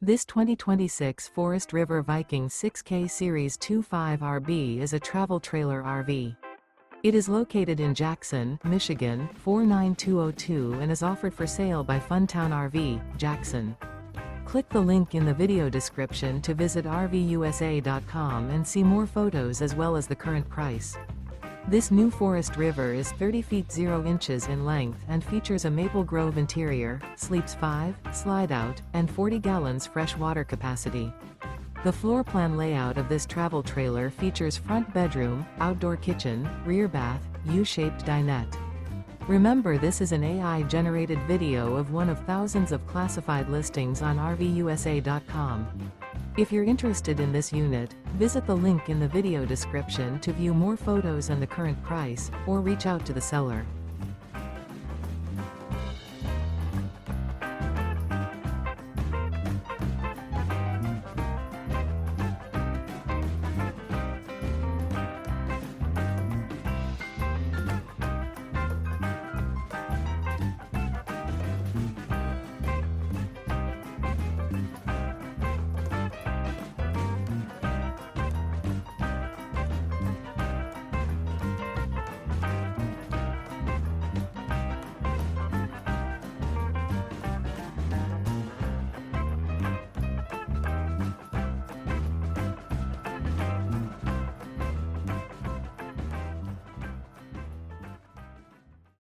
This 2026 Forest River Viking 6K Series 25RB is a travel trailer RV. It is located in Jackson, Michigan, 49202 and is offered for sale by Funtown RV, Jackson. Click the link in the video description to visit RVUSA.com and see more photos as well as the current price. This new Forest River is 30 feet 0 inches in length and features a maple grove interior, sleeps 5, slide-out, and 40 gallons fresh water capacity. The floor plan layout of this travel trailer features front bedroom, outdoor kitchen, rear bath, U-shaped dinette. Remember, this is an AI-generated video of one of thousands of classified listings on RVUSA.com. If you're interested in this unit, visit the link in the video description to view more photos and the current price, or reach out to the seller.